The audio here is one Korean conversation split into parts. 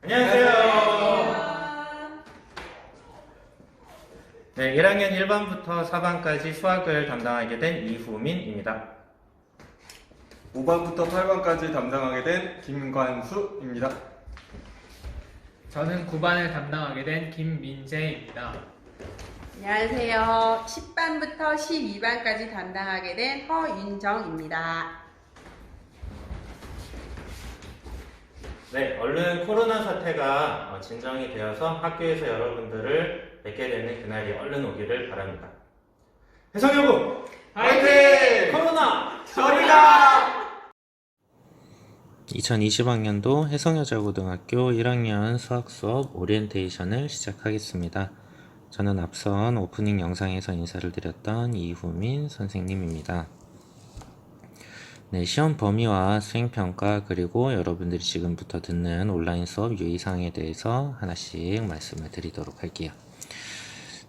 안녕하세요. 네, 1학년 1반부터 4반까지 수학을 담당하게 된 이후민입니다. 5반부터 8반까지 담당하게 된 김관수입니다. 저는 9반을 담당하게 된 김민재입니다. 안녕하세요. 10반부터 12반까지 담당하게 된 허윤정입니다. 네, 얼른 코로나 사태가 진정이 되어서 학교에서 여러분들을 뵙게 되는 그날이 얼른 오기를 바랍니다. 해성여고 화이팅! 코로나 저리가! 2020학년도 해성여자고등학교 1학년 수학 수업 오리엔테이션을 시작하겠습니다. 저는 앞선 오프닝 영상에서 인사를 드렸던 이후민 선생님입니다. 네, 시험 범위와 수행평가 그리고 여러분들이 지금부터 듣는 온라인 수업 유의사항에 대해서 하나씩 말씀을 드리도록 할게요.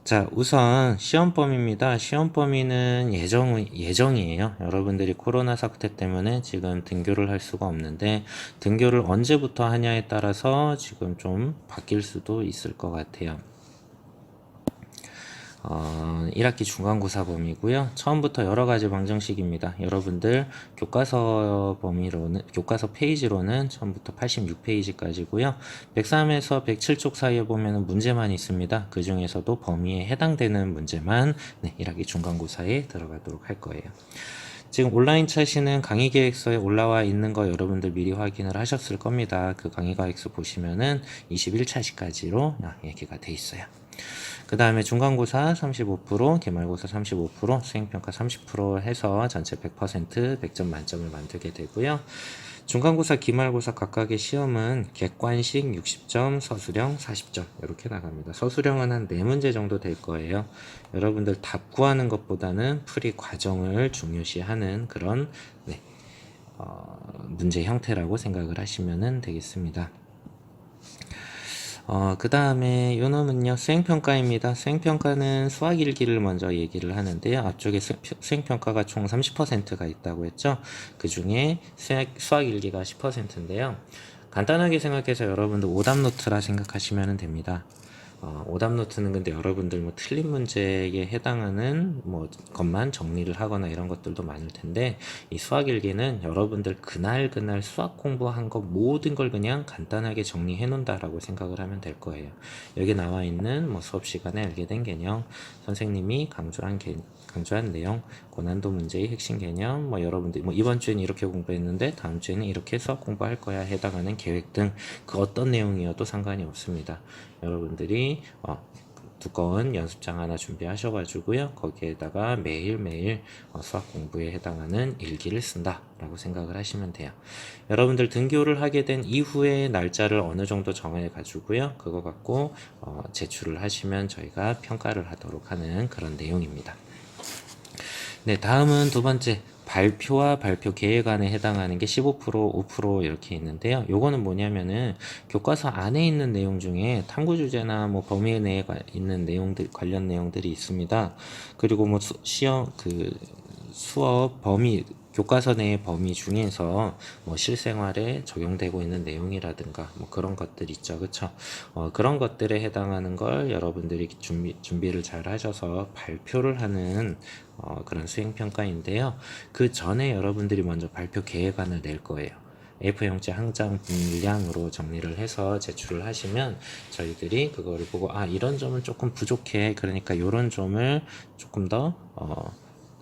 자, 우선 시험 범위입니다. 시험 범위는 예정이에요. 여러분들이 코로나 사태 때문에 지금 등교를 할 수가 없는데 등교를 언제부터 하냐에 따라서 지금 좀 바뀔 수도 있을 것 같아요. 1학기 중간고사 범위고요. 처음부터 여러가지 방정식입니다. 여러분들 교과서 페이지로는 처음부터 86페이지까지고요. 103에서 107쪽 사이에 보면 문제만 있습니다. 그 중에서도 범위에 해당되는 문제만 1학기 중간고사에 들어가도록 할 거예요. 지금 온라인 차시는 강의 계획서에 올라와 있는 거 여러분들 미리 확인을 하셨을 겁니다. 그 강의 계획서 보시면은 21차시까지로 얘기가 돼 있어요. 그 다음에 중간고사 35%, 기말고사 35%, 수행평가 30% 해서 전체 100%, 100점 만점을 만들게 되고요. 중간고사, 기말고사 각각의 시험은 객관식 60점, 서술형 40점 이렇게 나갑니다. 서술형은 한 4문제 정도 될 거예요. 여러분들 답 구하는 것보다는 풀이 과정을 중요시하는 그런 문제 형태라고 생각을 하시면 되겠습니다. 그 다음에 요 놈은요 수행평가입니다. 수행평가는 수학일기를 먼저 얘기를 하는데요. 앞쪽에 수행평가가 총 30%가 있다고 했죠. 그 중에 수학일기가 10%인데요. 간단하게 생각해서 여러분들 오답노트라 생각하시면 됩니다. 오답노트는 근데 여러분들 뭐 틀린 문제에 해당하는 것만 정리를 하거나 이런 것들도 많을 텐데 이 수학일기는 여러분들 그날 수학 공부한 거 모든 걸 그냥 간단하게 정리해 놓는다라고 생각을 하면 될 거예요. 여기 나와 있는 수업 시간에 알게 된 개념, 선생님이 강조한 내용, 고난도 문제의 핵심 개념, 여러분들 이번 주에는 이렇게 공부했는데 다음 주에는 이렇게 수학 공부할 거야 해당하는 계획 등 그 어떤 내용이어도 상관이 없습니다. 여러분들이 두꺼운 연습장 하나 준비하셔가지고요. 거기에다가 매일매일 수학 공부에 해당하는 일기를 쓴다 라고 생각을 하시면 돼요. 여러분들 등교를 하게 된 이후에 날짜를 어느 정도 정해 가지고요. 그거 갖고 제출을 하시면 저희가 평가를 하도록 하는 그런 내용입니다. 네, 다음은 두 번째 발표와 발표 계획안에 해당하는 게 15%, 5% 이렇게 있는데요. 요거는 뭐냐면은 교과서 안에 있는 내용 중에 탐구 주제나 범위 내에 있는 관련 내용들이 있습니다. 그리고 수업 범위, 교과서 내의 범위 중에서 실생활에 적용되고 있는 내용이라든가 그런 것들 있죠. 그쵸? 그런 것들에 해당하는 걸 여러분들이 준비를 잘 하셔서 발표를 하는 그런 수행평가인데요. 그 전에 여러분들이 먼저 발표 계획안을 낼 거예요. A4용지 한 장 분량으로 정리를 해서 제출을 하시면 저희들이 그거를 보고 이런 점은 조금 부족해. 그러니까 이런 점을 조금 더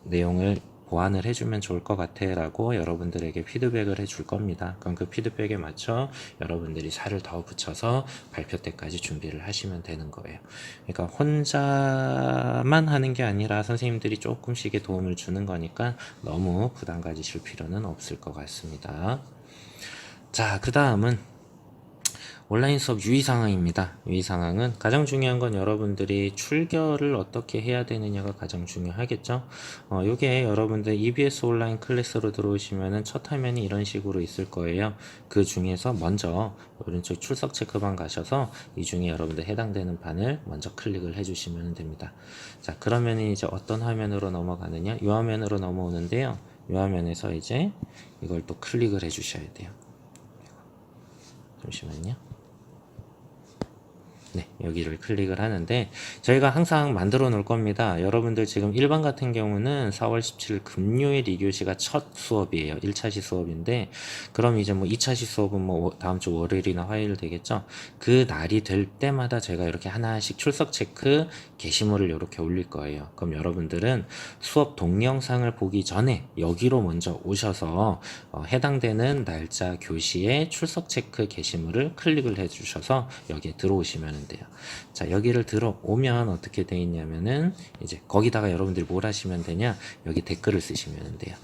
내용을 보완을 해주면 좋을 것 같아 라고 여러분들에게 피드백을 해줄 겁니다. 그럼 그 피드백에 맞춰 여러분들이 살을 더 붙여서 발표 때까지 준비를 하시면 되는 거예요. 그러니까 혼자만 하는 게 아니라 선생님들이 조금씩의 도움을 주는 거니까 너무 부담 가지실 필요는 없을 것 같습니다. 자, 그 다음은 온라인 수업 유의사항입니다. 유의사항은 가장 중요한 건 여러분들이 출결을 어떻게 해야 되느냐가 가장 중요하겠죠. 요게 여러분들 EBS 온라인 클래스로 들어오시면은 첫 화면이 이런 식으로 있을 거예요. 그 중에서 먼저 오른쪽 출석 체크방 가셔서 이 중에 여러분들 해당되는 반을 먼저 클릭을 해주시면 됩니다. 자, 그러면 이제 어떤 화면으로 넘어가느냐? 이 화면으로 넘어오는데요. 이 화면에서 이제 이걸 또 클릭을 해주셔야 돼요. 잠시만요. 네, 여기를 클릭을 하는데 저희가 항상 만들어 놓을 겁니다. 여러분들 지금 1반 같은 경우는 4월 17일 금요일 2교시가 첫 수업이에요. 1차시 수업인데 그럼 이제 뭐 2차시 수업은 뭐 다음 주 월요일이나 화요일 되겠죠. 그 날이 될 때마다 제가 이렇게 하나씩 출석 체크 게시물을 이렇게 올릴 거예요. 그럼 여러분들은 수업 동영상을 보기 전에 여기로 먼저 오셔서 해당되는 날짜 교시에 출석 체크 게시물을 클릭을 해 주셔서 여기에 들어오시면 돼요. 자, 여기를 들어오면 어떻게 돼 있냐면은 이제 거기다가 여러분들이 뭘 하시면 되냐? 여기 댓글을 쓰시면 돼요.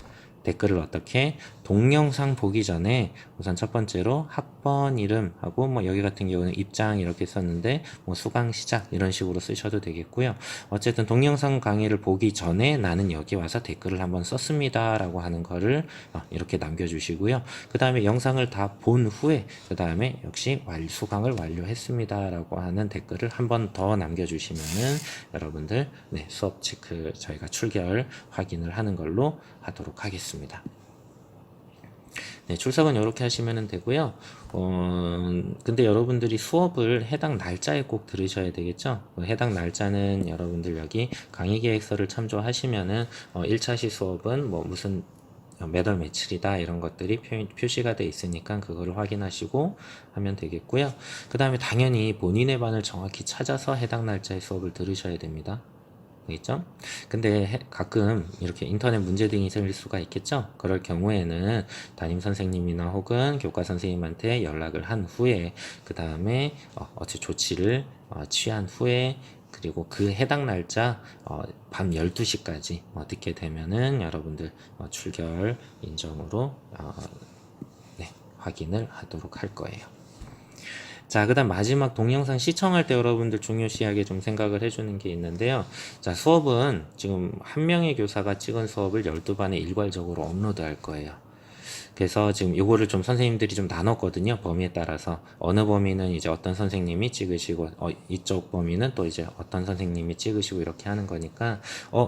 댓글을 어떻게 동영상 보기 전에 우선 첫 번째로 학번 이름하고 뭐 여기 같은 경우는 입장 이렇게 썼는데 뭐 수강 시작 이런 식으로 쓰셔도 되겠고요. 어쨌든 동영상 강의를 보기 전에 나는 여기 와서 댓글을 한번 썼습니다 라고 하는 거를 이렇게 남겨주시고요. 그 다음에 영상을 다 본 후에 그 다음에 역시 수강을 완료했습니다 라고 하는 댓글을 한 번 더 남겨주시면은 여러분들 네, 수업 체크 저희가 출결 확인을 하는 걸로 하도록 하겠습니다. 네, 출석은 이렇게 하시면 되고요. 근데 여러분들이 수업을 해당 날짜에 꼭 들으셔야 되겠죠? 해당 날짜는 여러분들 여기 강의 계획서를 참조하시면은 1차시 수업은 뭐 무슨 몇 월 며칠이다 이런 것들이 표시가 돼 있으니까 그거를 확인하시고 하면 되겠고요. 그 다음에 당연히 본인의 반을 정확히 찾아서 해당 날짜의 수업을 들으셔야 됩니다. 있죠? 근데 가끔 이렇게 인터넷 문제 등이 생길 수가 있겠죠? 그럴 경우에는 담임 선생님이나 혹은 교과 선생님한테 연락을 한 후에 그 다음에 어째 조치를 취한 후에 그리고 그 해당 날짜 밤 12시까지 어떻게 되면은 여러분들 출결 인정으로 네, 확인을 하도록 할 거예요. 자, 그 다음 마지막 동영상 시청할 때 여러분들 중요시하게 좀 생각을 해주는 게 있는데요. 자, 수업은 지금 한 명의 교사가 찍은 수업을 12반에 일괄적으로 업로드 할 거예요. 그래서 지금 요거를 좀 선생님들이 좀 나눴거든요. 범위에 따라서 어느 범위는 이제 어떤 선생님이 찍으시고 이쪽 범위는 또 이제 어떤 선생님이 찍으시고 이렇게 하는 거니까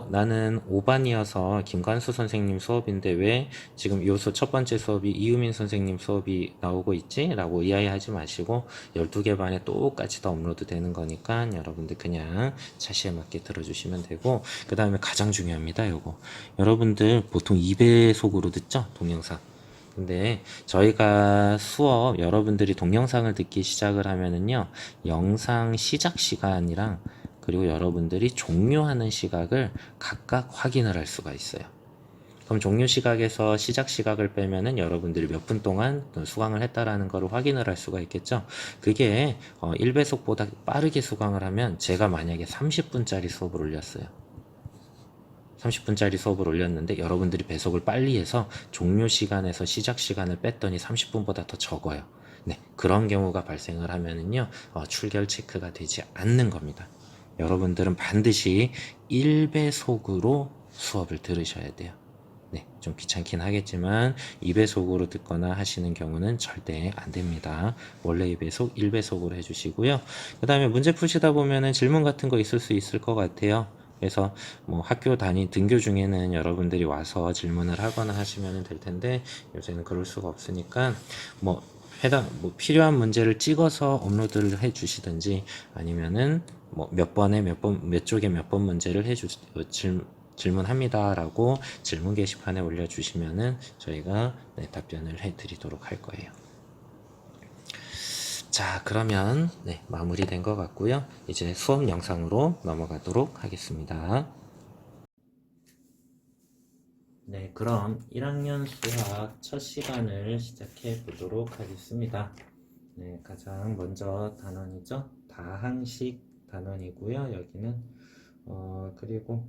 나는 5반이어서 김관수 선생님 수업인데 왜 지금 요수 첫 번째 수업이 이유민 선생님 수업이 나오고 있지? 라고 이해하지 마시고 12개 반에 똑같이 다 업로드 되는 거니까 여러분들 그냥 차시에 맞게 들어주시면 되고 그 다음에 가장 중요합니다. 요거 여러분들 보통 2배속으로 듣죠? 동영상. 근데 저희가 수업 여러분들이 동영상을 듣기 시작을 하면은요 영상 시작 시간이랑 그리고 여러분들이 종료하는 시각을 각각 확인을 할 수가 있어요. 그럼 종료 시각에서 시작 시각을 빼면은 여러분들이 몇 분 동안 수강을 했다라는 거를 확인을 할 수가 있겠죠. 그게 1배속보다 빠르게 수강을 하면 제가 만약에 30분짜리 수업을 올렸어요. 30분짜리 수업을 올렸는데 여러분들이 배속을 빨리 해서 종료 시간에서 시작 시간을 뺐더니 30분보다 더 적어요. 네, 그런 경우가 발생을 하면은요, 출결 체크가 되지 않는 겁니다. 여러분들은 반드시 1배속으로 수업을 들으셔야 돼요. 네, 좀 귀찮긴 하겠지만 2배속으로 듣거나 하시는 경우는 절대 안 됩니다. 원래 2배속, 1배속으로 해주시고요. 그 다음에 문제 푸시다 보면은 질문 같은 거 있을 수 있을 것 같아요. 그래서 뭐 학교 등교 중에는 여러분들이 와서 질문을 하거나 하시면 될 텐데 요새는 그럴 수가 없으니까 뭐 필요한 문제를 찍어서 업로드를 해 주시든지 아니면은 뭐 몇 쪽에 몇 번 문제를 질문합니다 라고 질문 게시판에 올려주시면은 저희가 답변을 해 드리도록 할 거예요. 자, 그러면 마무리된 것 같고요. 이제 수업 영상으로 넘어가도록 하겠습니다. 네, 그럼 1학년 수학 첫 시간을 시작해 보도록 하겠습니다. 네, 가장 먼저 단원이죠. 다항식 단원이고요. 여기는 그리고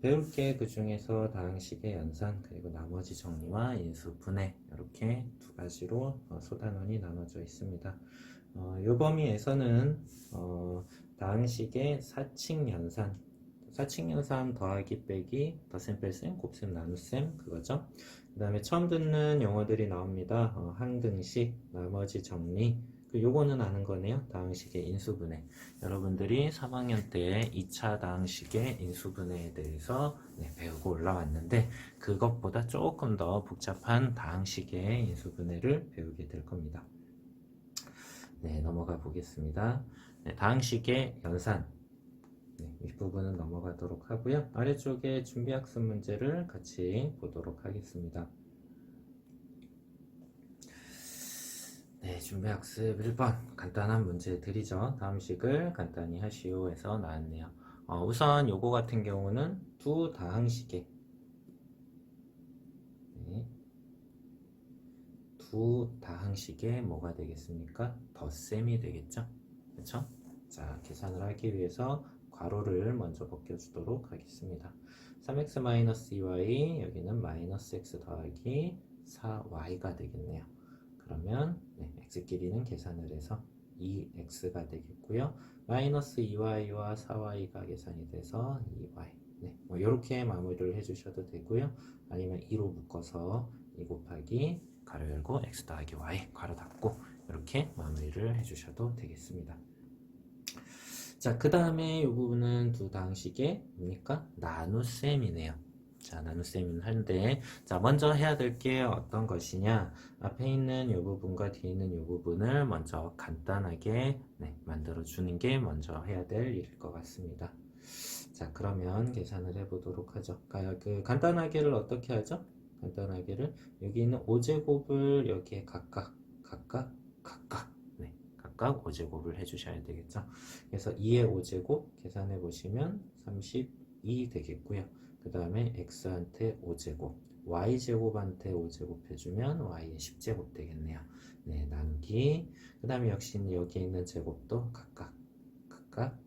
배울 게 그 중에서 다항식의 연산 그리고 나머지 정리와 인수 분해 이렇게 두 가지로 소단원이 나눠져 있습니다. 이 범위에서는 다항식의 사칙 연산 더하기 빼기 덧셈 뺄셈 곱셈 나눗셈 그거죠. 그 다음에 처음 듣는 용어들이 나옵니다. 항등식 나머지 정리 요거는 아는 거네요. 다항식의 인수분해. 여러분들이 3학년 때 2차 다항식의 인수분해에 대해서 배우고 올라왔는데 그것보다 조금 더 복잡한 다항식의 인수분해를 배우게 될 겁니다. 네, 넘어가 보겠습니다. 네, 다항식의 연산. 네, 윗부분은 넘어가도록 하고요. 아래쪽에 준비학습 문제를 같이 보도록 하겠습니다. 네, 준비학습 1번 간단한 문제들이죠. 다항식을 간단히 하시오 해서 나왔네요. 우선 요거 같은 경우는 두 다항식의 두 다항식의 뭐가 되겠습니까? 덧셈이 되겠죠? 그렇죠? 자, 계산을 하기 위해서 괄호를 먼저 벗겨주도록 하겠습니다. 3x-2y 여기는 마이너스 x 더하기 4y가 되겠네요. 그러면 x끼리는 계산을 해서 2x가 되겠고요. 마이너스 2y와 4y가 계산이 돼서 2y. 뭐 이렇게 마무리를 해주셔도 되고요. 아니면 2로 묶어서 2 곱하기 가로 열고 x 더하기 y 가로 닫고 이렇게 마무리를 해주셔도 되겠습니다. 자, 그 다음에 이 부분은 두 다항식의 뭡니까? 나눗셈이네요. 자, 나눗셈은 한데, 자, 먼저 해야 될 게 어떤 것이냐? 앞에 있는 이 부분과 뒤에 있는 이 부분을 먼저 간단하게 만들어 주는 게 먼저 해야 될 일일 것 같습니다. 자, 그러면 계산을 해 보도록 하죠. 그 간단하게를 어떻게 하죠? 간단하게를 여기 있는 5제곱을 여기에 각각 5제곱을 해주셔야 되겠죠. 그래서 2의 5제곱 계산해 보시면 32 되겠고요. 그 다음에 x한테 5제곱, y제곱한테 5제곱 해주면 y의 10제곱 되겠네요. 네, 나누기. 그 다음에 역시 여기에 있는 제곱도 각각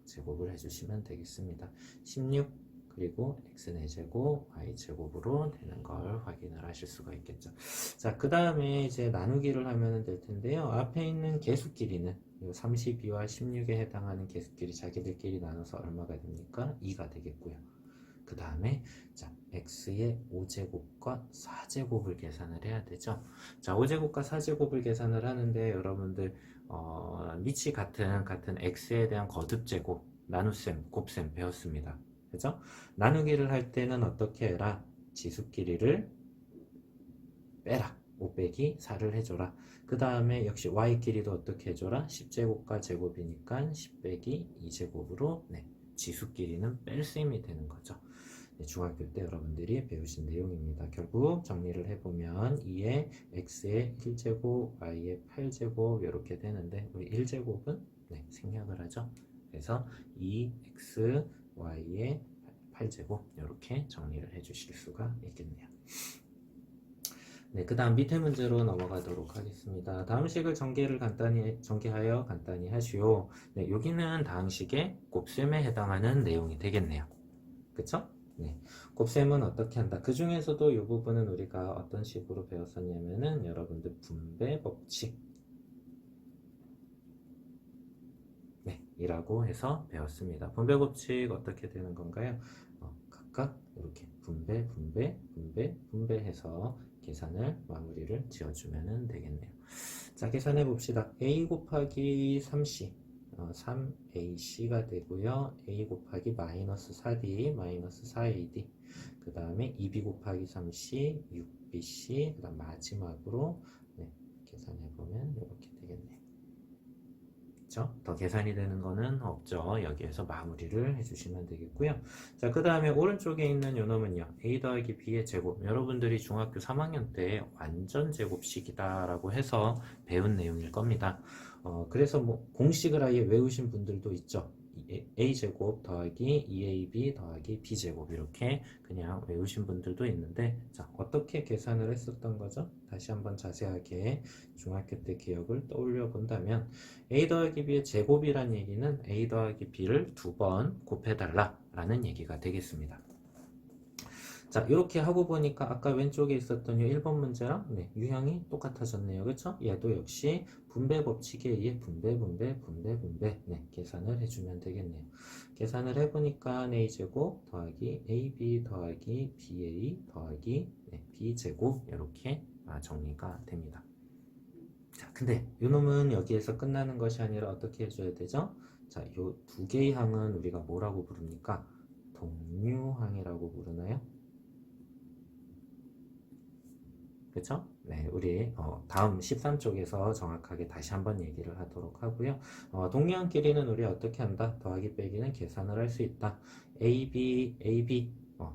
제곱을 해주시면 되겠습니다. 16 그리고 x 4제곱, y 제곱으로 되는 걸 확인을 하실 수가 있겠죠. 자, 그 다음에 이제 나누기를 하면 될 텐데요. 앞에 있는 개수끼리는 32와 16에 해당하는 개수끼리 자기들끼리 나눠서 얼마가 됩니까? 2가 되겠고요. 그 다음에 자, x의 5제곱과 4제곱을 계산을 해야 되죠. 자, 5제곱과 4제곱을 계산을 하는데 여러분들 밑이 같은 x에 대한 거듭제곱, 나눗셈, 곱셈 배웠습니다. 그죠? 나누기를 할 때는 어떻게 해라? 지수끼리를 빼라. 5 빼기 4를 해줘라. 그 다음에 역시 y끼리도 어떻게 해줘라? 10제곱과 제곱이니까 10 빼기 2제곱으로 지수끼리는 뺄 셈이 되는 거죠. 중학교 때 여러분들이 배우신 내용입니다. 결국 정리를 해보면 2의 x의 1제곱, y의 8제곱 이렇게 되는데 우리 1제곱은 생략을 하죠. 그래서 2x, y의 8제곱 이렇게 정리를 해주실 수가 있겠네요. 그 다음 밑에 문제로 넘어가도록 하겠습니다. 다항식을 전개하여 간단히 하시오. 여기는 다항식의 곱셈에 해당하는 내용이 되겠네요. 그쵸? 곱셈은 어떻게 한다? 그 중에서도 이 부분은 우리가 어떤 식으로 배웠었냐면은 여러분들 분배 법칙 이라고 해서 배웠습니다. 분배 법칙 어떻게 되는 건가요? 각각 이렇게 분배해서 계산을 마무리를 지어주면 되겠네요. 자, 계산해 봅시다. a 곱하기 3c 3ac가 되고요. a 곱하기 마이너스 4d 마이너스 4ad 그 다음에 2b 곱하기 3c 6bc 그 다음 마지막으로 계산해 보면 이렇게 되겠네요. 그렇죠? 더 계산이 되는 거는 없죠. 여기에서 마무리를 해주시면 되겠고요. 자, 그 다음에 오른쪽에 있는 요놈은요. a 더하기 b의 제곱. 여러분들이 중학교 3학년 때 완전 제곱식이다 라고 해서 배운 내용일 겁니다. 그래서 뭐 공식을 아예 외우신 분들도 있죠. a제곱 더하기 2ab 더하기 b제곱 이렇게 그냥 외우신 분들도 있는데 자, 어떻게 계산을 했었던 거죠? 다시 한번 자세하게 중학교 때 기억을 떠올려 본다면 a 더하기 b의 제곱이란 얘기는 a 더하기 b를 2번 곱해달라 라는 얘기가 되겠습니다. 자, 이렇게 하고 보니까 아까 왼쪽에 있었던 이 1번 문제랑 유형이 똑같아졌네요. 그렇죠? 얘도 역시 분배 법칙에 의해 분배 계산을 해주면 되겠네요. 계산을 해보니까 a제곱 더하기 ab 더하기 ba 더하기 b제곱 이렇게 정리가 됩니다. 자, 근데 이 놈은 여기에서 끝나는 것이 아니라 어떻게 해줘야 되죠? 자, 이 두 개의 항은 우리가 뭐라고 부릅니까? 동류항이라고 부르나요? 그쵸? 네, 우리 다음 13쪽에서 정확하게 다시 한번 얘기를 하도록 하고요. 동류항끼리는 우리 어떻게 한다? 더하기 빼기는 계산을 할 수 있다. AB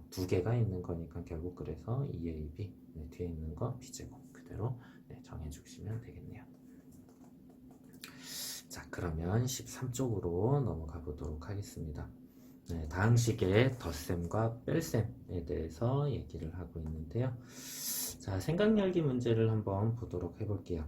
두 개가 있는 거니까 결국 그래서 2AB 네, 뒤에 있는 거 B제곱 그대로 네, 정해주시면 되겠네요. 자, 그러면 13쪽으로 넘어가 보도록 하겠습니다. 네, 다항식의 덧셈과 뺄셈에 대해서 얘기를 하고 있는데요. 자, 생각열기 문제를 한번 보도록 해볼게요.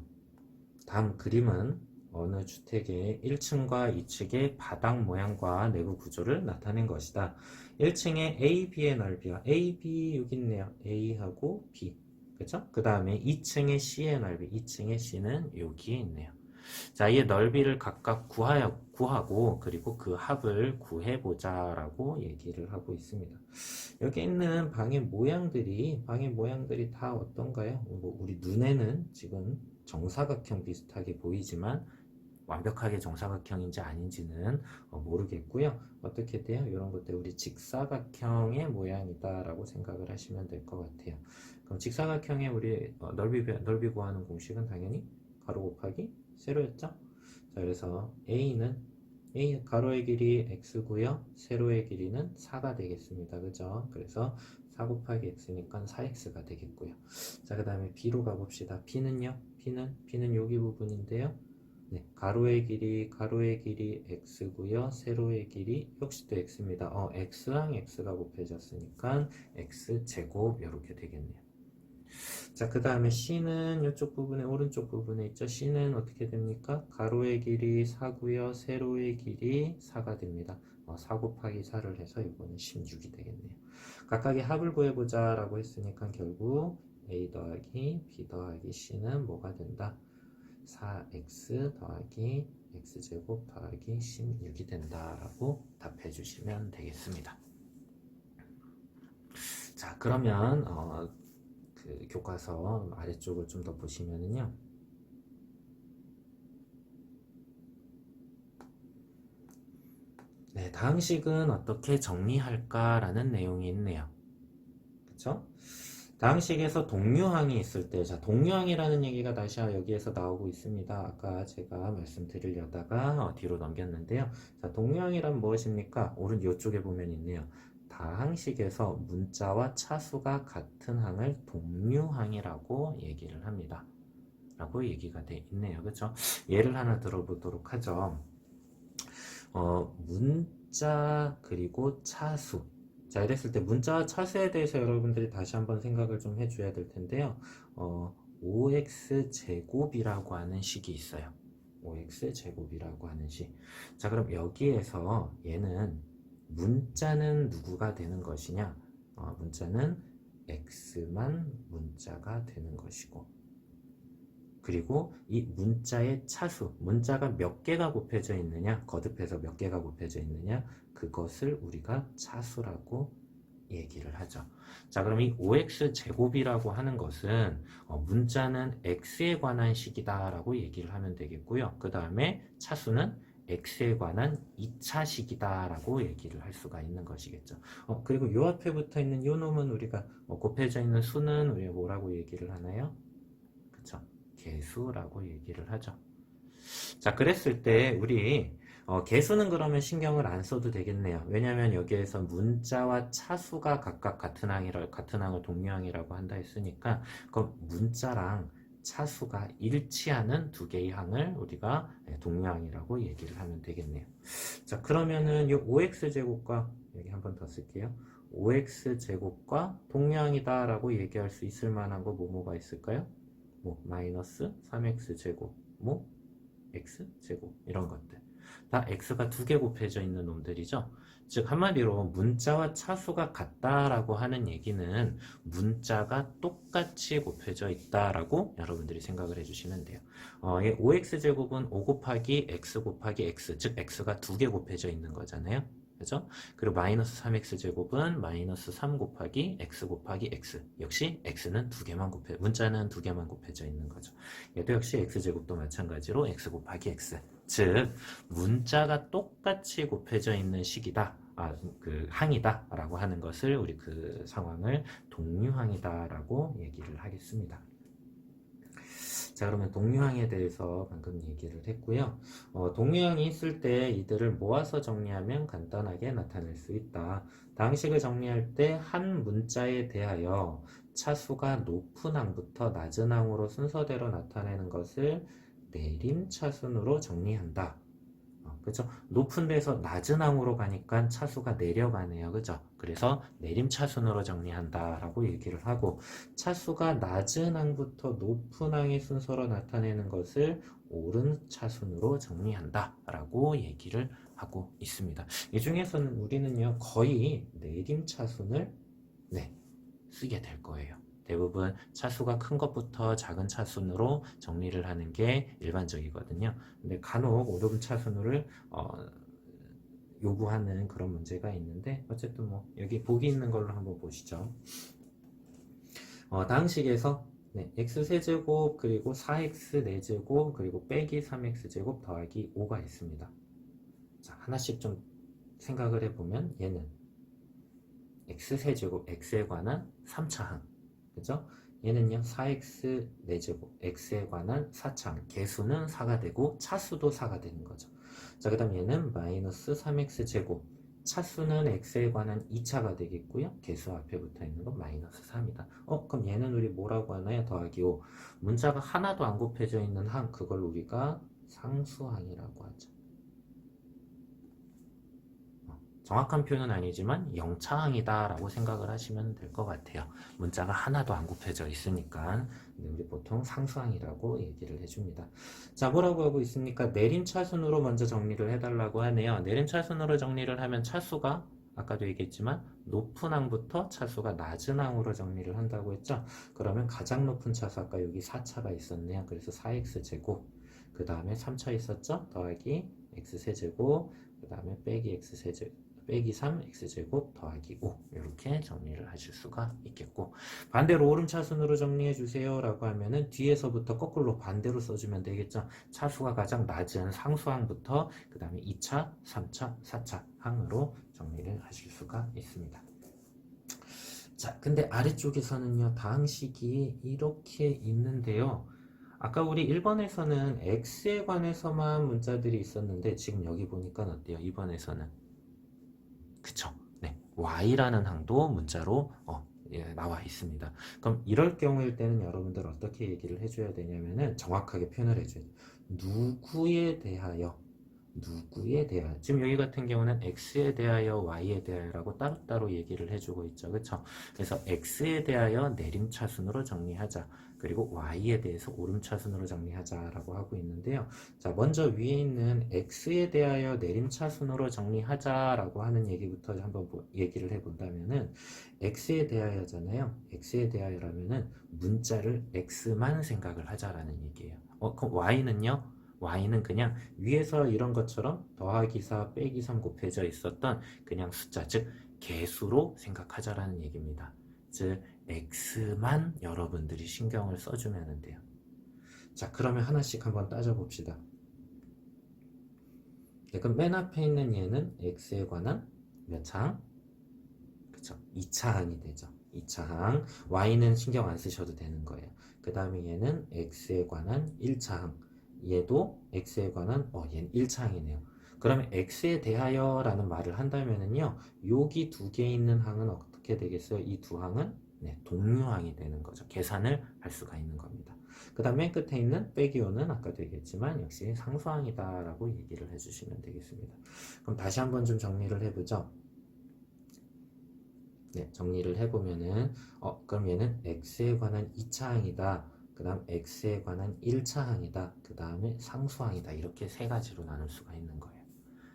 다음 그림은 어느 주택의 1층과 2층의 바닥 모양과 내부 구조를 나타낸 것이다. 1층의 A, B의 넓이와 A, B 여기 있네요. A하고 B. 그쵸? 그 다음에 2층의 C의 넓이, 2층의 C는 여기에 있네요. 자, 이 넓이를 각각 구하고 그리고 그 합을 구해보자 라고 얘기를 하고 있습니다. 여기 있는 방의 모양들이 다 어떤가요? 우리 눈에는 지금 정사각형 비슷하게 보이지만 완벽하게 정사각형인지 아닌지는 모르겠고요. 어떻게 돼요? 이런 것들 우리 직사각형의 모양이다 라고 생각을 하시면 될 것 같아요. 그럼 직사각형의 우리 넓이 구하는 공식은 당연히 가로 곱하기 세로였죠? 자, 그래서 A 가로의 길이 x고요. 세로의 길이는 4가 되겠습니다. 그죠? 그래서 4 곱하기 x니까 4x가 되겠고요. 자, 그 다음에 B로 가봅시다. B는요? B는 여기 부분인데요. 네, 가로의 길이 x고요. 세로의 길이 역시 또 x입니다. x랑 x가 곱해졌으니까 x제곱 이렇게 되겠네요. 자, 그 다음에 C는 이쪽 부분에 오른쪽 부분에 있죠. C는 어떻게 됩니까? 가로의 길이 4고요. 세로의 길이 4가 됩니다. 4 곱하기 4를 해서 이거는 16이 되겠네요. 각각의 합을 구해보자 라고 했으니까 결국 A 더하기 B 더하기 C는 뭐가 된다? 4x 더하기 x제곱 더하기 16이 된다 라고 답해 주시면 되겠습니다. 자, 그러면 그 교과서 아래쪽을 좀 더 보시면은요. 네, 다항식은 어떻게 정리할까라는 내용이 있네요. 그쵸? 다항식에서 동류항이 있을 때, 자, 동류항이라는 얘기가 다시 여기에서 나오고 있습니다. 아까 제가 말씀드리려다가 뒤로 넘겼는데요. 자, 동류항이란 무엇입니까? 오른 이쪽에 보면 있네요. 다항식에서 문자와 차수가 같은 항을 동류항이라고 얘기를 합니다. 라고 얘기가 돼 있네요. 그쵸? 예를 하나 들어보도록 하죠. 문자 그리고 차수. 자, 이랬을 때 문자와 차수에 대해서 여러분들이 다시 한번 생각을 좀 해줘야 될 텐데요. 5x제곱이라고 하는 식이 있어요. 5x제곱이라고 하는 식. 자, 그럼 여기에서 얘는 문자는 누구가 되는 것이냐? 문자는 x만 문자가 되는 것이고, 그리고 이 문자의 차수, 문자가 몇 개가 곱해져 있느냐, 거듭해서 몇 개가 곱해져 있느냐, 그것을 우리가 차수라고 얘기를 하죠. 자, 그럼 이 5x제곱이라고 하는 것은 문자는 x에 관한 식이다 라고 얘기를 하면 되겠고요. 그 다음에 차수는 x에 관한 2차식이다 라고 얘기를 할 수가 있는 것이겠죠. 그리고 요 앞에 붙어 있는 요 놈은 우리가 곱해져 있는 수는 우리가 뭐라고 얘기를 하나요? 그쵸? 개수라고 얘기를 하죠. 자, 그랬을 때 우리 개수는 그러면 신경을 안 써도 되겠네요. 왜냐하면 여기에서 문자와 차수가 각각 같은 항을 동류항이라고 한다 했으니까 그럼 문자랑 차수가 일치하는 두 개의 항을 우리가 동류항이라고 얘기를 하면 되겠네요. 자, 그러면은 이 5x제곱과 여기 한 번 더 쓸게요. 5x제곱과 동류항이다 라고 얘기할 수 있을 만한 거 뭐가 있을까요? 마이너스 3x제곱, x제곱 이런 것들 다 x가 두 개 곱해져 있는 놈들이죠. 즉 한마디로 문자와 차수가 같다라고 하는 얘기는 문자가 똑같이 곱해져 있다라고 여러분들이 생각을 해주시면 돼요. 5x제곱은 5 곱하기 x 곱하기 x, 즉 x가 두 개 곱해져 있는 거잖아요. 그죠? 그리고 마이너스 3x제곱은 마이너스 3 곱하기 x 곱하기 x. 역시 x는 문자는 두 개만 곱해져 있는 거죠. 얘도 역시 x제곱도 마찬가지로 x 곱하기 x. 즉, 문자가 똑같이 곱해져 있는 식이다. 그 항이다. 라고 하는 것을 우리 그 상황을 동류항이다. 라고 얘기를 하겠습니다. 자, 그러면 동류항에 대해서 방금 얘기를 했고요. 동류항이 있을 때 이들을 모아서 정리하면 간단하게 나타낼 수 있다. 다항식을 정리할 때 한 문자에 대하여 차수가 높은 항부터 낮은 항으로 순서대로 나타내는 것을 내림차순으로 정리한다. 그죠? 높은 데서 낮은 항으로 가니까 차수가 내려가네요. 그죠? 그래서 내림차순으로 정리한다 라고 얘기를 하고, 차수가 낮은 항부터 높은 항의 순서로 나타내는 것을 오름차순으로 정리한다 라고 얘기를 하고 있습니다. 이 중에서는 우리는요 거의 내림차순을 쓰게 될 거예요. 대부분 차수가 큰 것부터 작은 차순으로 정리를 하는 게 일반적이거든요. 근데 간혹 오름차순으를 요구하는 그런 문제가 있는데, 어쨌든 뭐 여기 보기 있는 걸로 한번 보시죠. 다항식에서 x세제곱 그리고 4x 4제곱 그리고 빼기 3x제곱 더하기 5가 있습니다. 자, 하나씩 좀 생각을 해보면 얘는 x세제곱 x에 관한 3차항, 그죠? 얘는요 4x 4제곱 x에 관한 4차항, 개수는 4가 되고 차수도 4가 되는 거죠. 자, 그 다음 얘는 마이너스 3x 제곱, 차수는 x에 관한 2차가 되겠고요. 개수 앞에 붙어 있는 건 마이너스 3이다. 그럼 얘는 우리 뭐라고 하나요? 더하기 5. 문자가 하나도 안 곱해져 있는 항, 그걸 우리가 상수항이라고 하죠. 정확한 표현은 아니지만 영차항이다 라고 생각을 하시면 될 것 같아요. 문자가 하나도 안 곱해져 있으니까. 우리 보통 상수항이라고 얘기를 해줍니다. 자, 뭐라고 하고 있습니까? 내림차순으로 먼저 정리를 해달라고 하네요. 내림차순으로 정리를 하면 차수가 아까도 얘기했지만 높은 항부터 차수가 낮은 항으로 정리를 한다고 했죠. 그러면 가장 높은 차수, 아까 여기 4차가 있었네요. 그래서 4x제곱, 그 다음에 3차 있었죠? 더하기 x세제곱, 그 다음에 빼기 x세제곱, 빼기 3x제곱 더하기 5, 이렇게 정리를 하실 수가 있겠고, 반대로 오름차순으로 정리해 주세요 라고 하면은 뒤에서부터 거꾸로 반대로 써주면 되겠죠. 차수가 가장 낮은 상수항부터 그 다음에 2차, 3차, 4차 항으로 정리를 하실 수가 있습니다. 자, 근데 아래쪽에서는요 다항식이 이렇게 있는데요, 아까 우리 1번에서는 x에 관해서만 문자들이 있었는데 지금 여기 보니까 어때요? 2번에서는 그쵸? y라는 항도 문자로 나와 있습니다. 그럼 이럴 경우일 때는 여러분들 어떻게 얘기를 해줘야 되냐면은 정확하게 표현을 해줘야 돼요. 누구에 대하여, 지금 여기 같은 경우는 x에 대하여, y에 대하여라고 따로따로 얘기를 해주고 있죠. 그쵸? 그래서 x에 대하여 내림차순으로 정리하자, 그리고 y에 대해서 오름차순으로 정리하자라고 하고 있는데요. 자, 먼저 위에 있는 x에 대하여 내림차순으로 정리하자라고 하는 얘기부터 한번 얘기를 해본다면은, x에 대하여잖아요. x에 대하여라면은 문자를 x만 생각을 하자라는 얘기예요. 그럼 y는요? y는 그냥 위에서 이런 것처럼 더하기 4 빼기 3 곱해져 있었던 그냥 숫자, 즉 개수로 생각하자라는 얘기입니다. 즉 x만 여러분들이 신경을 써주면 돼요. 자, 그러면 하나씩 한번 따져봅시다. 그럼 맨 앞에 있는 얘는 x에 관한 몇 차항? 그쵸, 2차항이 되죠. 2차항. y는 신경 안 쓰셔도 되는 거예요. 그 다음에 얘는 x에 관한 1차항. 얘도 x에 관한 얘는 1차항이네요. 그러면 x에 대하여 라는 말을 한다면은요, 여기 두 개 있는 항은 어떻게 되겠어요? 이 두 항은 동류항이 되는 거죠. 계산을 할 수가 있는 겁니다. 그 다음 맨 끝에 있는 빼기 5는 아까도 얘기했지만 역시 상수항이다 라고 얘기를 해주시면 되겠습니다. 그럼 다시 한번 좀 정리를 해보죠. 정리를 해보면은 그럼 얘는 x에 관한 2차항이다, 그 다음 x에 관한 1차항이다, 그 다음에 상수항이다, 이렇게 세 가지로 나눌 수가 있는 거예요.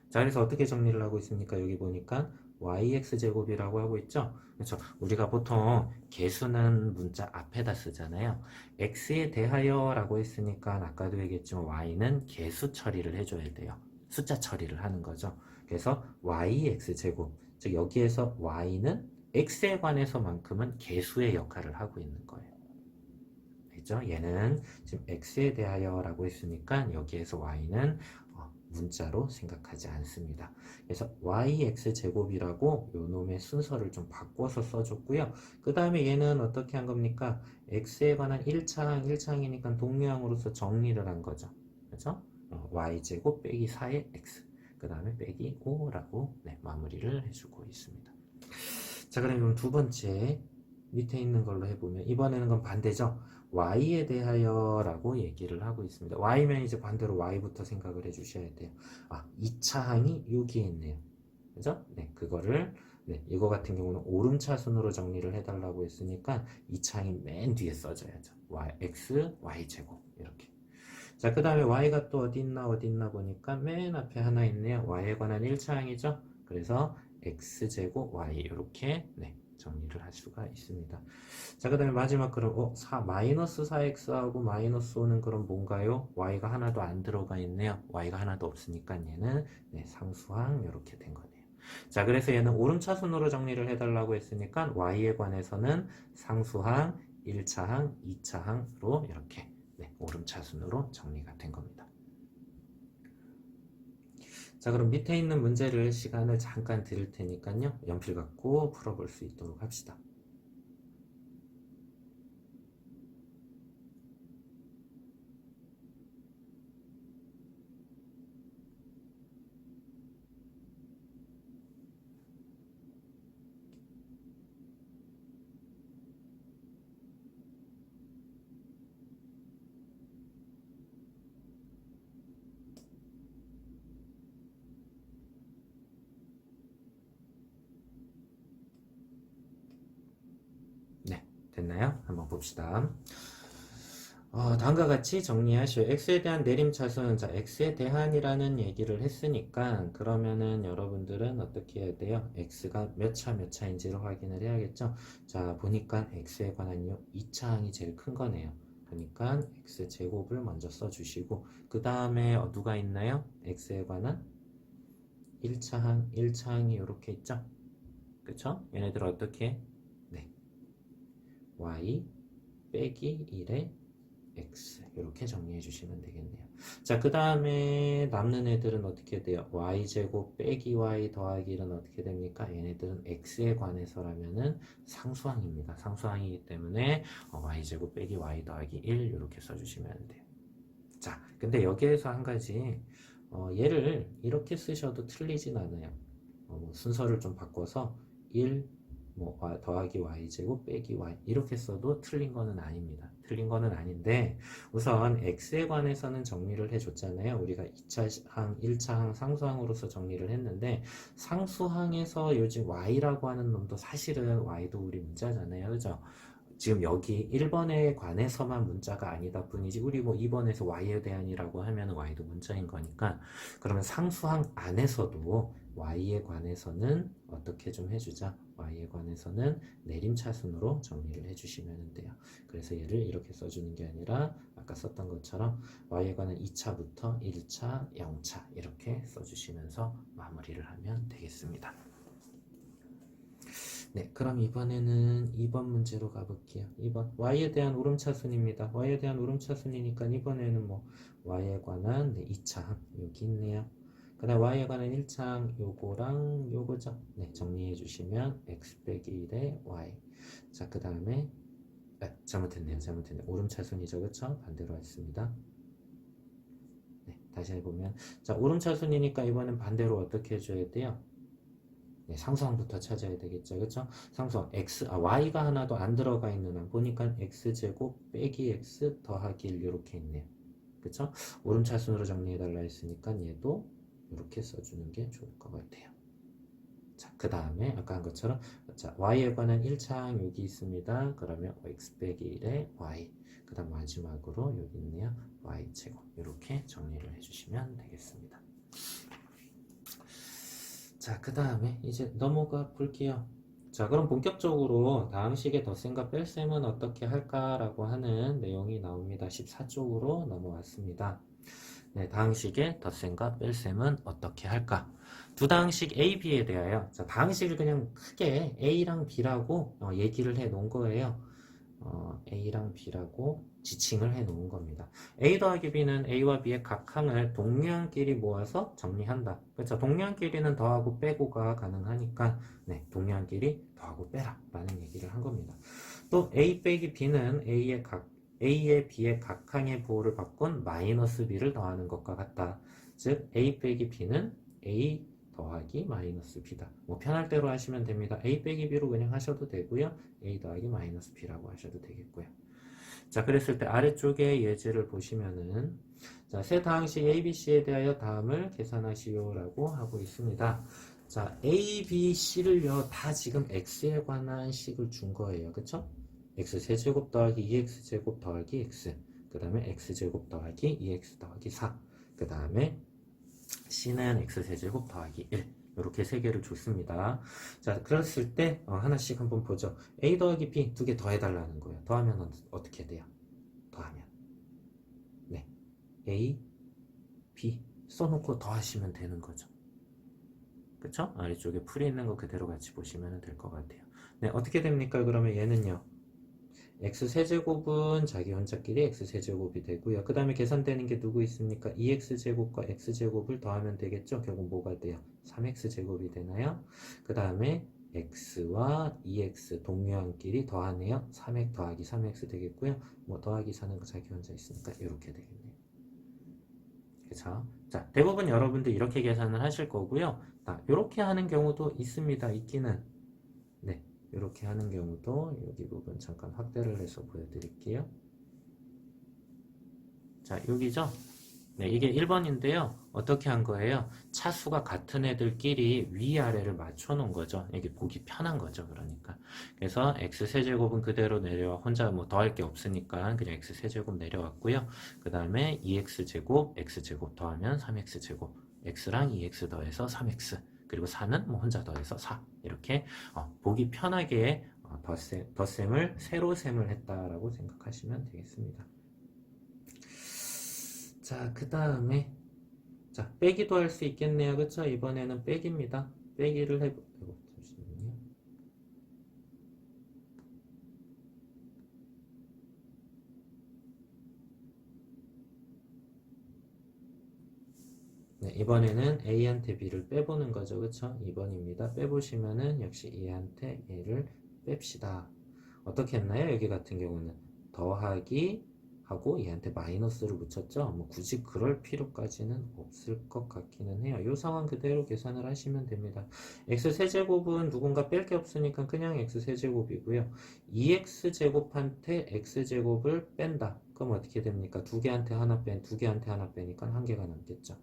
자, 그래서 어떻게 정리를 하고 있습니까? 여기 보니까 yx제곱이라고 하고 있죠? 그렇죠? 우리가 보통 개수는 문자 앞에다 쓰잖아요. x에 대하여 라고 했으니까 아까도 얘기했지만 y는 개수 처리를 해줘야 돼요. 숫자 처리를 하는 거죠. 그래서 yx제곱, 즉 여기에서 y는 x에 관해서만큼은 개수의 역할을 하고 있는 거예요. 그죠? 얘는 지금 x에 대하여 라고 했으니까 여기에서 y는 문자로 생각하지 않습니다. 그래서 yx제곱이라고 요 놈의 순서를 좀 바꿔서 써줬고요. 그 다음에 얘는 어떻게 한 겁니까? x에 관한 1차항, 1차항이니까 동류항으로서 정리를 한 거죠. 그렇죠? y제곱 빼기 4의 x, 그 다음에 빼기 5라고 마무리를 해주고 있습니다. 자, 그럼 두 번째 밑에 있는 걸로 해보면 이번에는 건 반대죠. y에 대하여 라고 얘기를 하고 있습니다. y면 이제 반대로 y부터 생각을 해주셔야 돼요. 2차항이 여기에 있네요. 그죠? 네, 그거를 이거 같은 경우는 오름차순으로 정리를 해달라고 했으니까 2차항이 맨 뒤에 써줘야죠. x, y제곱 이렇게. 자, 그 다음에 y가 또 어디 있나 보니까 맨 앞에 하나 있네요. y에 관한 1차항이죠. 그래서 x제곱 y 이렇게 정리를 할 수가 있습니다. 자, 그 다음에 마지막 그럼 마이너스 4x하고 마이너스 5는 그럼 뭔가요? y가 하나도 안 들어가 있네요. y가 하나도 없으니까 얘는 상수항 이렇게 된 거네요. 자, 그래서 얘는 오름차순으로 정리를 해달라고 했으니까 y에 관해서는 상수항, 1차항, 2차항으로 이렇게 오름차순으로 정리가 된 겁니다. 자, 그럼 밑에 있는 문제를 시간을 잠깐 드릴 테니까요. 연필 갖고 풀어볼 수 있도록 합시다. 됐나요? 한번 봅시다. 다음과 같이 정리하시오. x에 대한 내림차순, 자, x에 대한이라는 얘기를 했으니까 그러면은 여러분들은 어떻게 해야 돼요? x가 몇 차인지를 확인을 해야겠죠? 자, 보니까 x에 관한 2차항이 제일 큰 거네요. 그러니까 x제곱을 먼저 써주시고 그 다음에 누가 있나요? x에 관한 1차항이 이렇게 있죠? 그쵸? 얘네들 어떻게? y 빼기 1의 x 이렇게 정리해 주시면 되겠네요. 자, 그 다음에 남는 애들은 어떻게 돼요? y제곱 빼기 y 더하기 1은 어떻게 됩니까? 얘네들은 x에 관해서라면은 상수항입니다. 상수항이기 때문에 y제곱 빼기 y 더하기 1 이렇게 써주시면 돼요. 자, 근데 여기에서 한 가지 얘를 이렇게 쓰셔도 틀리진 않아요. 순서를 좀 바꿔서 1 더하기 y제곱 빼기 y 이렇게 써도 틀린 거는 아닙니다. 틀린 거는 아닌데 우선 x에 관해서는 정리를 해줬잖아요. 우리가 2차항, 1차항 상수항으로서 정리를 했는데 상수항에서 요즘 y라고 하는 놈도 사실은 y도 우리 문자잖아요. 그죠? 지금 여기 1번에 관해서만 문자가 아니다 뿐이지 우리 2번에서 y에 대한이라고 하면 y도 문자인 거니까 그러면 상수항 안에서도 y에 관해서는 어떻게 좀 해주자. y에 관해서는 내림차순으로 정리를 해주시면 돼요. 그래서 얘를 이렇게 써주는 게 아니라 아까 썼던 것처럼 y에 관한 2차부터 1차, 0차 이렇게 써주시면서 마무리를 하면 되겠습니다. 네, 그럼 이번에는 2번 문제로 가볼게요. 2번 y에 대한 오름차순입니다. y에 대한 오름차순이니까 이번에는 y에 관한 2차항 여기 있네요. 그 다음 y에 관한 1차항 요거랑 요거죠. 네, 정리해 주시면 x 빼기 1의 y. 자, 그 다음에 잘못했네요. 오름차순이죠. 그쵸? 반대로 했습니다. 네, 다시 해보면 자, 오름차순이니까 이번엔 반대로 어떻게 해줘야 돼요? 네, 상수항부터 찾아야 되겠죠. 그쵸? 상수항 y가 하나도 안 들어가 있는 한 보니까 x제곱 빼기 x 더하기 1 이렇게 있네요. 그쵸? 오름차순으로 정리해달라 했으니까 얘도 이렇게 써주는 게 좋을 것 같아요. 자, 그 다음에 아까 한 것처럼 자, y에 관한 1차항 여기 있습니다. 그러면 x 빼기 1의 y. 그 다음 마지막으로 여기 있네요. y제곱 이렇게 정리를 해주시면 되겠습니다. 자, 그 다음에 이제 넘어가 볼게요. 자, 그럼 본격적으로 다항식의 덧셈과 뺄셈은 어떻게 할까라고 하는 내용이 나옵니다. 14쪽으로 넘어왔습니다. 네, 다항식의 덧셈과 뺄셈은 어떻게 할까? 두 다항식 A, B에 대하여 자, 다항식을 그냥 크게 A랑 B라고 얘기를 해 놓은 거예요. A랑 B라고 지칭을 해 놓은 겁니다. A 더하기 B는 A와 B의 각 항을 동류항끼리 모아서 정리한다. 그렇죠? 동류항끼리는 더하고 빼고가 가능하니까 네, 동류항끼리 더하고 빼라 라는 얘기를 한 겁니다. 또 A 빼기 B는 A의 B의 각 항의 부호를 바꾼 마이너스 B를 더하는 것과 같다. 즉 A 빼기 B는 A 더하기 마이너스 B다. 뭐 편할 대로 하시면 됩니다. A 빼기 B로 그냥 하셔도 되고요. A 더하기 마이너스 B라고 하셔도 되겠고요. 자, 그랬을 때 아래쪽에 예제를 보시면은 자, 세 다항식 A, B, C에 대하여 다음을 계산하시오라고 하고 있습니다. 자, A, B, C를요 다 지금 X에 관한 식을 준 거예요. 그쵸? X세제곱 더하기 2X제곱 더하기 X, 그 다음에 X제곱 더하기 2X 더하기 4, 그 다음에 C는 X세제곱 더하기 1, 이렇게 세 개를 줬습니다. 자, 그랬을 때 하나씩 한번 보죠. A 더하기 B 두 개 더해달라는 거예요. 더하면 어떻게 돼요? 더하면 네, A, B 써놓고 더하시면 되는 거죠. 그쵸? 아래쪽에 풀이 있는 거 그대로 같이 보시면 될 것 같아요. 네, 어떻게 됩니까? 그러면 얘는요. x세제곱은 자기 혼자끼리 x세제곱이 되고요. 그 다음에 계산되는 게 누구 있습니까? 2x제곱과 x제곱을 더하면 되겠죠? 결국 뭐가 돼요? 3x제곱이 되나요? 그 다음에 x와 2x 동류항끼리 더하네요. 3x 더하기 3x 되겠고요. 뭐 더하기 4는 자기 혼자 있으니까 이렇게 되겠네요. 그쵸? 자, 대부분 여러분들 이렇게 계산을 하실 거고요. 이렇게 하는 경우도 있습니다. 있기는. 네. 이렇게 하는 경우도 여기 부분 잠깐 확대를 해서 보여드릴게요. 자, 여기죠? 네, 이게 1번인데요. 어떻게 한 거예요? 차수가 같은 애들끼리 위아래를 맞춰 놓은 거죠. 이게 보기 편한 거죠. 그러니까. 그래서 x세제곱은 그대로 내려와 혼자 뭐 더할 게 없으니까 그냥 x세제곱 내려왔고요. 그 다음에 2x제곱, x제곱 더하면 3x제곱, x랑 2x 더해서 3x, 그리고 4는 뭐 혼자 더해서 4, 이렇게 보기 편하게 덧셈을 세로셈을 했다라고 생각하시면 되겠습니다. 자, 그 다음에 자, 빼기도 할 수 있겠네요. 그쵸? 이번에는 빼기입니다. 빼기를 잠시만요. 네, 이번에는 A한테 B를 빼보는 거죠. 그쵸? 2번입니다. 빼보시면은 역시 A한테 얘를 뺍시다. 어떻게 했나요? 여기 같은 경우는 더하기 하고 얘한테 마이너스를 붙였죠. 뭐 굳이 그럴 필요까지는 없을 것 같기는 해요. 이 상황 그대로 계산을 하시면 됩니다. x세제곱은 누군가 뺄 게 없으니까 그냥 x세제곱이고요. 2x제곱한테 x제곱을 뺀다. 그럼 어떻게 됩니까? 두 개한테 하나 빼니까 한 개가 남겠죠.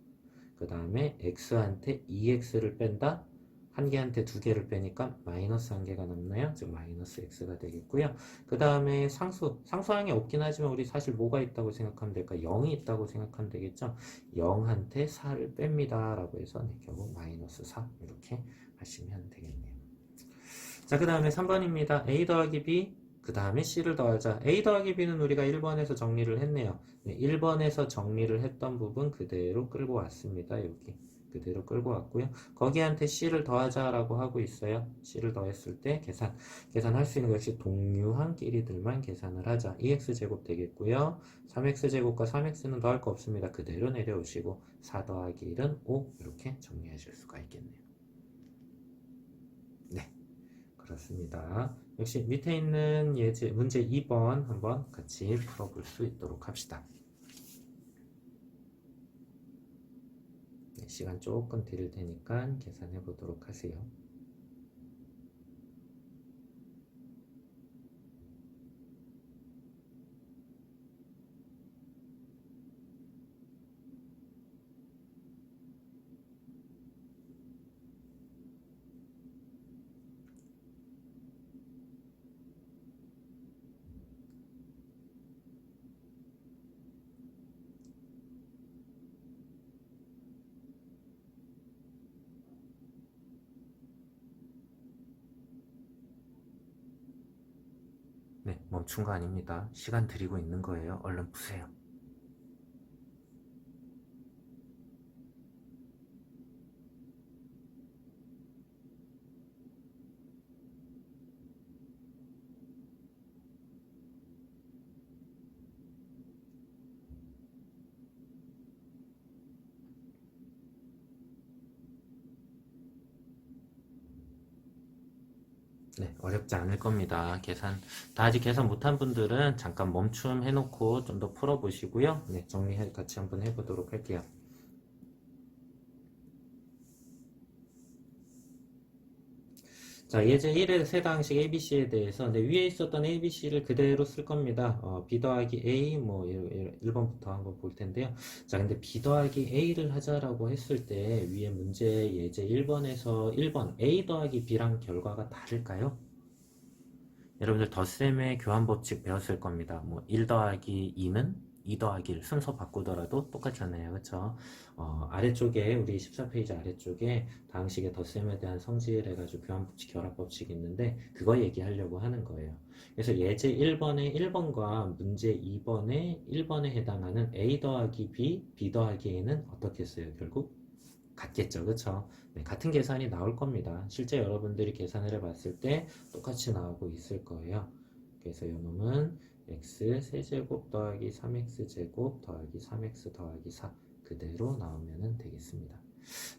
그 다음에 x한테 2x를 뺀다. 한 개한테 두 개를 빼니까 마이너스 한 개가 남나요? 즉 마이너스 x가 되겠고요. 그 다음에 상수항이 없긴 하지만 우리 사실 뭐가 있다고 생각하면 될까? 0이 있다고 생각하면 되겠죠. 0한테 4를 뺍니다 라고 해서 네, 결국 마이너스 4 이렇게 하시면 되겠네요. 자, 그 다음에 3번입니다. a 더하기 b 그 다음에 c를 더하자. a 더하기 b는 우리가 1번에서 정리를 했네요. 네, 1번에서 정리를 했던 부분 그대로 끌고 왔습니다. 여기 그대로 끌고 왔고요. 거기한테 c를 더하자라고 하고 있어요. c를 더했을 때 계산할 수 있는 것이 동류항끼리들만 계산을 하자. 2x제곱 되겠고요. 3x제곱과 3x는 더할 거 없습니다. 그대로 내려오시고 4 더하기 1은 5 이렇게 정리하실 수가 있겠네요. 네, 그렇습니다. 역시 밑에 있는 예제 문제 2번 한번 같이 풀어볼 수 있도록 합시다. 네, 시간 조금 드릴 테니까 계산해 보도록 하세요. 네, 멈춘 거 아닙니다. 시간 드리고 있는 거예요. 얼른 푸세요. 네, 어렵지 않을 겁니다. 다 아직 계산 못한 분들은 잠깐 멈춤 해놓고 좀 더 풀어보시고요. 네, 같이 한번 해보도록 할게요. 자, 예제 1의 세 다항식 ABC에 대해서 위에 있었던 ABC를 그대로 쓸 겁니다. B 더하기 A, 1번부터 한번 볼 텐데요. 자, 근데 B 더하기 A를 하자라고 했을 때 위에 문제 예제 1번에서 1번 A 더하기 B랑 결과가 다를까요? 여러분들 덧셈의 교환법칙 배웠을 겁니다. 1 더하기 2는 2 더하기 1 순서 바꾸더라도 똑같잖아요. 그쵸? 아래쪽에 우리 14페이지 아래쪽에 다항식의 덧셈에 대한 성질 해가지고 교환법칙, 결합법칙이 있는데 그거 얘기하려고 하는 거예요. 그래서 예제 1번의 1번과 문제 2번의 1번에 해당하는 A 더하기 B, B 더하기 A는 어떻게 써요? 결국 같겠죠. 그쵸? 네, 같은 계산이 나올 겁니다. 실제 여러분들이 계산을 해봤을 때 똑같이 나오고 있을 거예요. 그래서 요놈은 x 세제곱 더하기 3x제곱 더하기 3x 더하기 4 그대로 나오면 되겠습니다.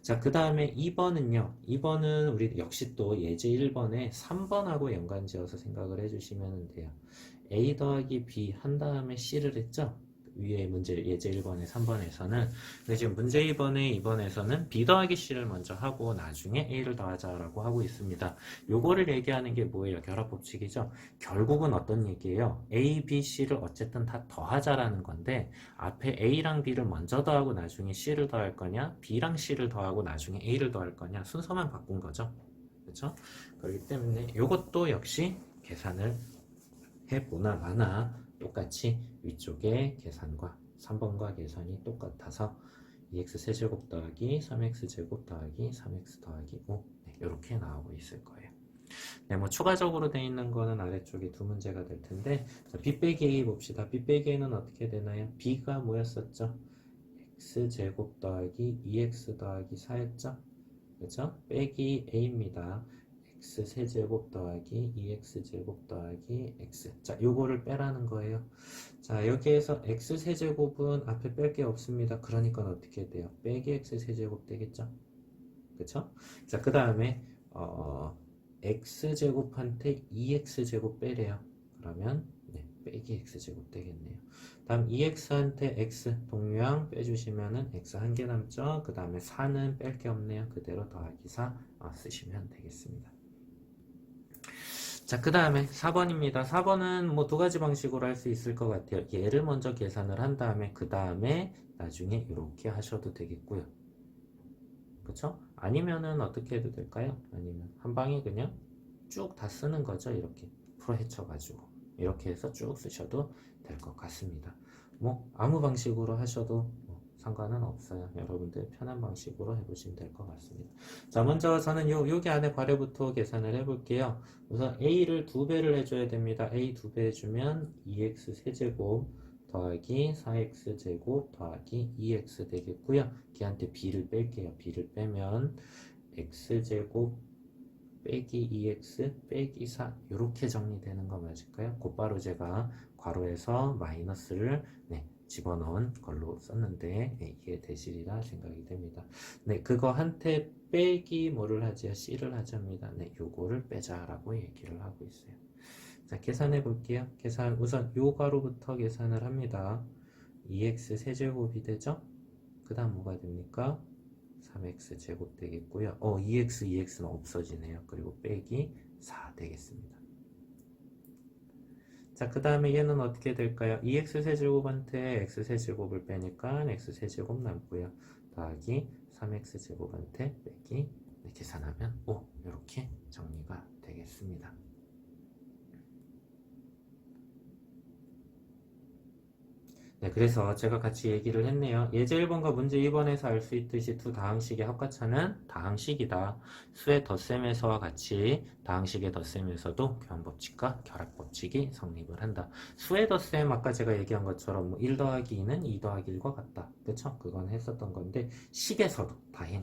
자, 그 다음에 2번은요. 2번은 우리 역시 또 예제 1번에 3번하고 연관지어서 생각을 해주시면 돼요. a 더하기 b 한 다음에 c를 했죠? 위에 문제 예제 1번에 3번에서는 근데 지금 문제 2번에서는 b 더하기 c를 먼저 하고 나중에 a를 더하자라고 하고 있습니다. 요거를 얘기하는 게 뭐예요? 결합법칙이죠. 결국은 어떤 얘기예요? a, b, c를 어쨌든 다 더하자라는 건데 앞에 a랑 b를 먼저 더하고 나중에 c를 더할 거냐 b랑 c를 더하고 나중에 a를 더할 거냐 순서만 바꾼 거죠. 그렇죠? 그렇기 때문에 요것도 역시 계산을 해보나 마나 똑같이 위쪽에 계산과 3번과 계산이 똑같아서 2x 세제곱 더하기 3x제곱 더하기 3x 더하기 5 이렇게 나오고 있을 거예요. 네, 추가적으로 되어 있는 거는 아래쪽에 두 문제가 될 텐데 자, b 빼기 a 봅시다. b 빼기 a는 어떻게 되나요? b가 뭐였었죠? x제곱 더하기 2x 더하기 4였죠? 그렇죠? 빼기 a입니다. x 세제곱 더하기 2x제곱 더하기 x. 자, 요거를 빼라는 거예요. 자, 여기에서 x 세제곱은 앞에 뺄 게 없습니다. 그러니까 어떻게 돼요? 빼기 x 세제곱 되겠죠? 그쵸? 자, 그 다음에 x제곱한테 2x제곱 빼래요. 그러면 빼기 x제곱 되겠네요. 다음 2x한테 x 동량 빼주시면은 x 한 개 남죠? 그 다음에 4는 뺄 게 없네요. 그대로 더하기 4 쓰시면 되겠습니다. 자, 그 다음에 4번입니다. 4번은 두 가지 방식으로 할 수 있을 것 같아요. 얘를 먼저 계산을 한 다음에 그 다음에 나중에 이렇게 하셔도 되겠고요. 그쵸? 아니면은 어떻게 해도 될까요? 아니면 한 방에 그냥 쭉 다 쓰는 거죠. 이렇게 풀어헤쳐가지고 이렇게 해서 쭉 쓰셔도 될 것 같습니다. 아무 방식으로 하셔도 상관은 없어요. 여러분들 편한 방식으로 해보시면 될 것 같습니다. 자, 먼저 저는 여기 안에 괄호부터 계산을 해볼게요. 우선 a를 2배를 해줘야 됩니다. a 2배 해주면 2x 세제곱 더하기 4x제곱 더하기 2x 되겠고요. 걔한테 b를 뺄게요. b를 빼면 x제곱 빼기 2x 빼기 4 이렇게 정리되는 거 맞을까요? 곧바로 제가 괄호에서 마이너스를 집어넣은 걸로 썼는데 이해되시리라 생각이 됩니다. 그거 한테 빼기 뭐를 하죠? c를 하자입니다. 요거를 빼자라고 얘기를 하고 있어요. 자, 계산해 볼게요. 계산 우선 요 괄호부터 계산을 합니다. 2x 세제곱이 되죠? 그 다음 뭐가 됩니까? 3x 제곱 되겠고요. 2x는 없어지네요. 그리고 빼기 4 되겠습니다. 자, 그 다음에 얘는 어떻게 될까요? 2x 세제곱한테 x 세제곱을 빼니까 x 세제곱 남고요. 더하기 3x 제곱한테 빼기 계산하면 5 이렇게 정리가 되겠습니다. 그래서 제가 같이 얘기를 했네요. 예제 1번과 문제 2번에서 알 수 있듯이 두 다항식의 합과차는 다항식이다. 수의 덧셈에서와 같이 다항식의 덧셈에서도 교환법칙과 결합법칙이 성립을 한다. 수의 덧셈 아까 제가 얘기한 것처럼 1 더하기 2는 2 더하기 1과 같다. 그쵸? 그건 했었던 건데 식에서도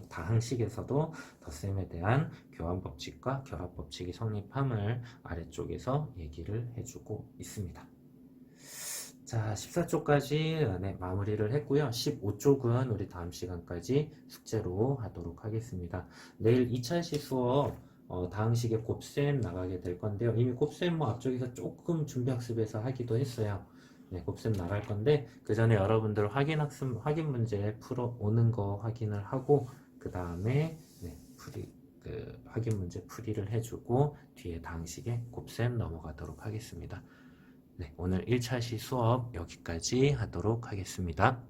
다항식에서도 덧셈에 대한 교환법칙과 결합법칙이 성립함을 아래쪽에서 얘기를 해주고 있습니다. 자, 14쪽까지 마무리를 했고요. 15쪽은 우리 다음 시간까지 숙제로 하도록 하겠습니다. 내일 2차 시 수업 다항식에 곱셈 나가게 될 건데요. 이미 곱셈 뭐 앞쪽에서 조금 준비학습에서 하기도 했어요. 네, 곱셈 나갈 건데 그 전에 여러분들 확인 문제 풀어 오는 거 확인을 하고 그 다음에 네, 확인 문제 풀이를 해주고 뒤에 다항식에 곱셈 넘어가도록 하겠습니다. 네, 오늘 1차시 수업 여기까지 하도록 하겠습니다.